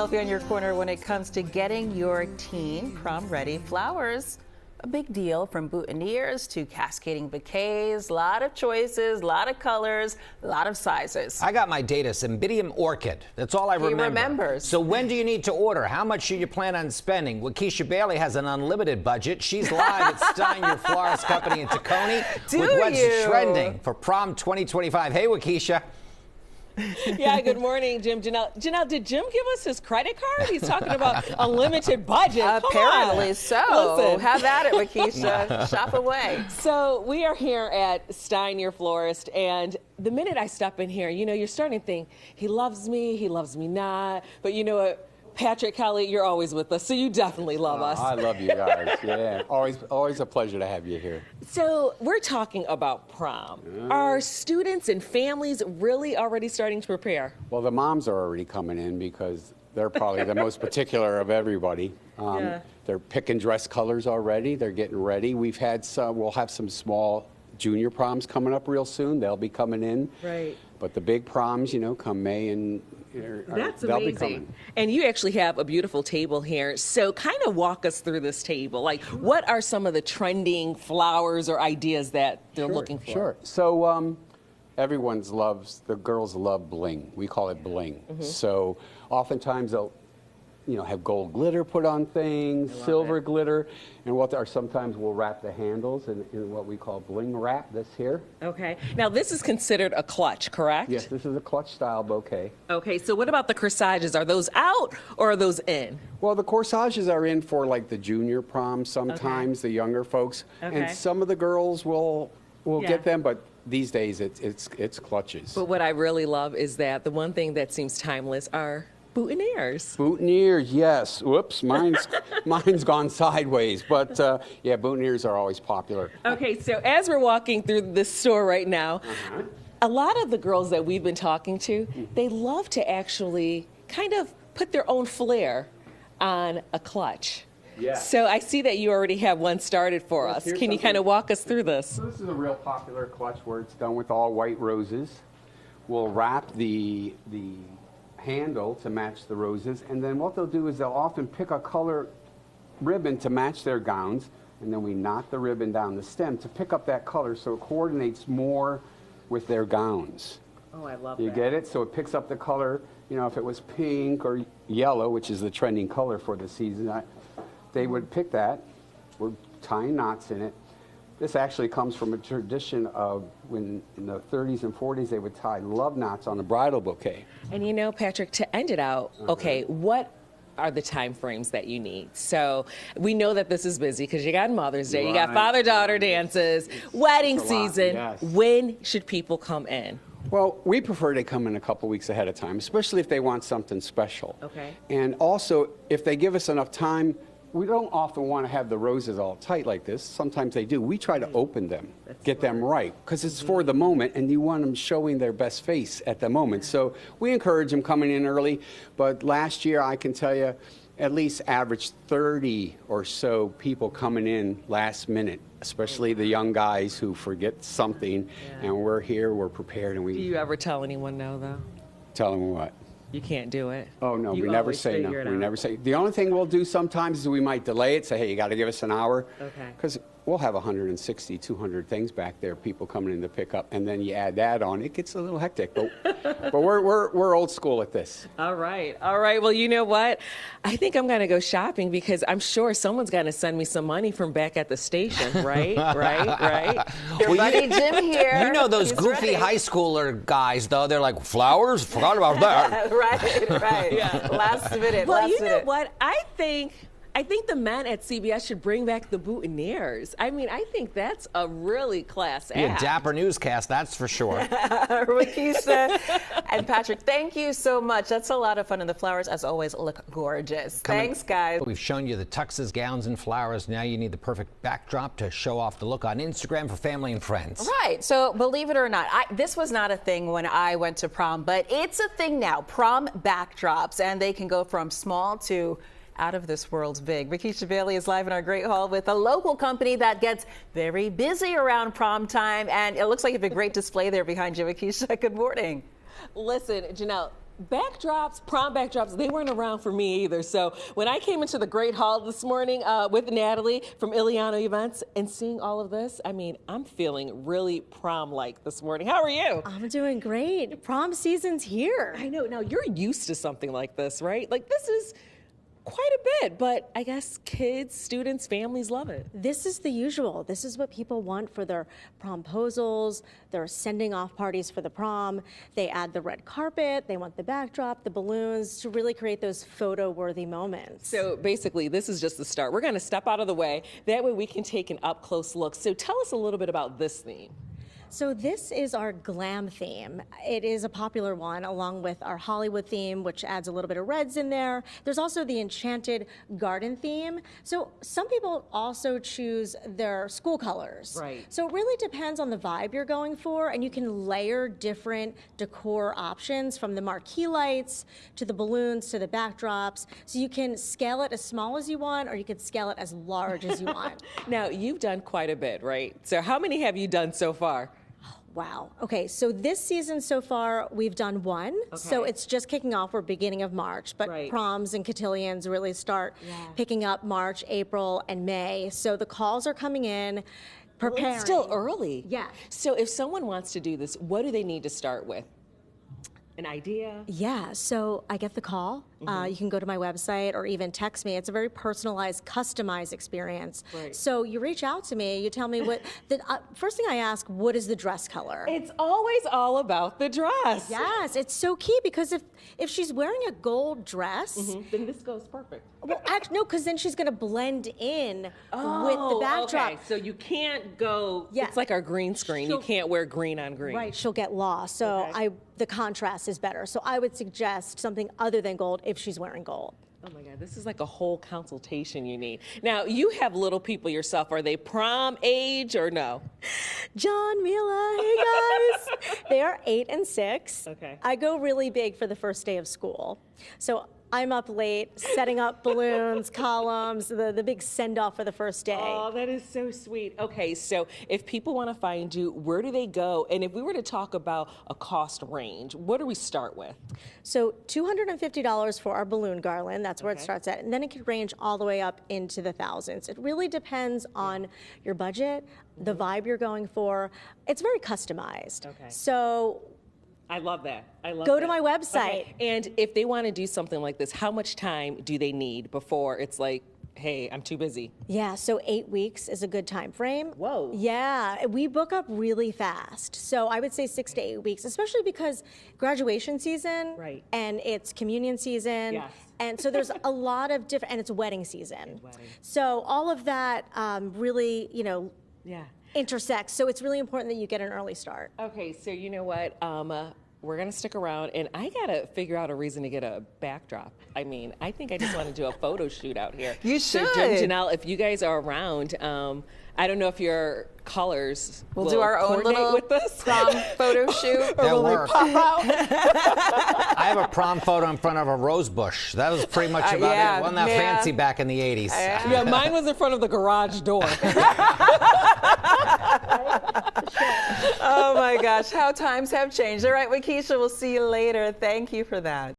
Philadelphia in your corner when it comes to getting your teen prom-ready flowers. A big deal, from boutonnieres to cascading bouquets. A lot of choices, a lot of colors, a lot of sizes. I got my data, Cymbidium orchid. That's all I remember. He remembers. So when do you need to order? How much should you plan on spending? Wakisha Bailey has an unlimited budget. She's live at Stein Your Florist company in Tacony with what's trending for Prom 2025. Hey, Wakisha. Yeah, good morning, Jim. Janelle, did Jim give us his credit card? He's talking about a limited budget. Apparently so. Listen. Have at it, Wakisha. Shop away. So we are here at Stein Your Florist, and the minute I step in here, you know, you're starting to think, he loves me not. But you know what? Patrick, Kelly, you're always with us, so you definitely love us. I love you guys. Yeah, always a pleasure to have you here. So we're talking about prom. Are students and families really already starting to prepare? Well, the moms are already coming in because they're probably the most particular of everybody. They're picking dress colors already. They're getting ready. We'll have some small junior proms coming up real soon. They'll be coming in. Right. But the big proms, you know, come May and that's they'll amazing. be coming. And you actually have a beautiful table here. So kind of walk us through this table. Like, what are some of the trending flowers or ideas that they're looking for? Sure. So the girls love bling. We call it bling. So oftentimes they'll, you know, have gold glitter put on things, silver glitter, and sometimes we'll wrap the handles in what we call bling wrap, this here. Okay. Now, this is considered a clutch, correct? Yes, this is a clutch style bouquet. Okay, so what about the corsages? Are those out or are those in? Well, the corsages are in for like the junior prom sometimes, the younger folks. And some of the girls will get them, but these days it's clutches. But what I really love is that the one thing that seems timeless are boutonnieres. Boutonnieres, yes. Whoops, mine's gone sideways. But yeah, boutonnieres are always popular. Okay, so as we're walking through this store right now, a lot of the girls that we've been talking to, they love to actually kind of put their own flair on a clutch. Yeah. So I see that you already have one started for us. Can you kind of walk us through this? So this is a real popular clutch where it's done with all white roses. We'll wrap the handle to match the roses, and then what they'll do is they'll often pick a color ribbon to match their gowns, and then we knot the ribbon down the stem to pick up that color so it coordinates more with their gowns. Oh, I love that. You get it? So it picks up the color, you know, if it was pink or yellow, which is the trending color for the season, they would pick that. We're tying knots in it. This actually comes from a tradition of when in the 30s and 40s they would tie love knots on a bridal bouquet. And you know, Patrick, to end it out, okay, what are the time frames that you need? So we know that this is busy because you got Mother's Day, you got father-daughter dances, wedding season. Yes. When should people come in? Well, we prefer they come in a couple weeks ahead of time, especially if they want something special. Okay. And also, if they give us enough time, we don't often want to have the roses all tight like this. Sometimes they do. We try to open them, get them right, because it's for the moment, and you want them showing their best face at the moment. So we encourage them coming in early. But last year, I can tell you, at least average 30 or so people coming in last minute, especially the young guys who forget something, and we're here, we're prepared, and we... Do you ever tell anyone no, though? Tell them what? You can't do it. Oh, no, we never say no. We never say. The only thing we'll do sometimes is we might delay it, say, hey, you got to give us an hour. Okay. Because we'll have 160, 200 things back there, people coming in to pick up, and then you add that on, it gets a little hectic. But we're old school at this. All right. All right. Well, you know what? I think I'm going to go shopping because I'm sure someone's going to send me some money from back at the station, right? Right? Your buddy Jim here. You know those goofy high schooler guys, though. They're like, flowers? Forgot about that. Right. Yeah. Last minute. Well, you know what? I think the men at CBS should bring back the boutonnieres. I mean, I think that's a really class act. Yeah, dapper newscast, that's for sure. Wakisha and Patrick, thank you so much. That's a lot of fun, and the flowers, as always, look gorgeous. Thanks, guys. We've shown you the tuxes, gowns, and flowers. Now you need the perfect backdrop to show off the look on Instagram for family and friends. Right. So believe it or not, this was not a thing when I went to prom, but it's a thing now. Prom backdrops, and they can go from small to out of this world's big. Wakisha Bailey is live in our Great Hall with a local company that gets very busy around prom time, and it looks like you have a great display there behind you, Wakisha. Good morning. Listen, Janelle, Backdrops, prom backdrops, they weren't around for me either. So when I came into the Great Hall this morning with Natalie from Illiano Events and seeing all of this, I mean, I'm feeling really prom-like this morning. How are you? I'm doing great. Prom season's here. I know. Now, you're used to something like this, right? Like, this is quite a bit, but I guess kids, students, families love it. This is the usual. This is what people want for their promposals, their sending off parties for the prom. They add the red carpet, they want the backdrop, the balloons to really create those photo-worthy moments. So basically, this is just the start. We're going to step out of the way. That way we can take an up-close look. So tell us a little bit about this theme. So this is our glam theme. It is a popular one along with our Hollywood theme, which adds a little bit of reds in there. There's also the enchanted garden theme. So some people also choose their school colors. Right. So it really depends on the vibe you're going for, and you can layer different decor options from the marquee lights to the balloons to the backdrops. So you can scale it as small as you want, or you can scale it as large as you want. Now, you've done quite a bit, right? So how many have you done so far? Wow. Okay, so this season so far, we've done one. Okay. So it's just kicking off. We're beginning of March, but Right. proms and cotillions really start picking up March, April, and May. So the calls are coming in. Preparing. It's still early. Yeah. So if someone wants to do this, what do they need to start with? An idea? Yeah, so I get the call. You can go to my website or even text me. It's a very personalized, customized experience. Right. So you reach out to me, you tell me what, first thing I ask, what is the dress color? It's always all about the dress. Yes, it's so key because if she's wearing a gold dress, Then this goes perfect. well, actually, no, because then she's going to blend in with the backdrop. Okay. So you can't go, Yeah. it's like our green screen. You can't wear green on green. Right, she'll get lost. So Okay. the contrast is better. So I would suggest something other than gold if she's wearing gold. Oh my God, this is like a whole consultation you need. Now, you have little people yourself. Are they prom age or no? John, Mila, hey guys. They are 8 and 6. Okay. I go really big for the first day of school. So I'm up late setting up balloons, columns, the big send-off for the first day. Oh, that is so sweet. Okay, so if people want to find you, where do they go? And if we were to talk about a cost range, what do we start with? So $250 for our balloon garland, that's where it Okay. starts at, and then it can range all the way up into the thousands. It really depends on your budget, the vibe you're going for. It's very customized. Okay. So I love that. I love Go that. to my website. Okay. And if they want to do something like this, how much time do they need before it's like, hey, I'm too busy? yeah, so 8 weeks is a good time frame. Whoa. Yeah, we book up really fast. So I would say 6 to 8 weeks, especially because graduation season Right. and it's communion season. Yes. And so there's a lot of different, and it's wedding season. wedding. So all of that really, Yeah. intersects. So it's really important that you get an early start. Okay, so you know what? We're going to stick around, and I got to figure out a reason to get a backdrop. I mean, I think I just want to do a photo shoot out here. You So, should. Jim, Janelle, if you guys are around, I don't know if your colors We'll will do our own coordinate little with this. prom photo shoot. That works. I have a prom photo in front of a rose bush. That was pretty much about yeah, it. Wasn't that yeah. fancy back in the 80s? Yeah, mine was in front of the garage door. Oh my gosh, how times have changed. All right, Wakisha, we'll see you later. Thank you for that.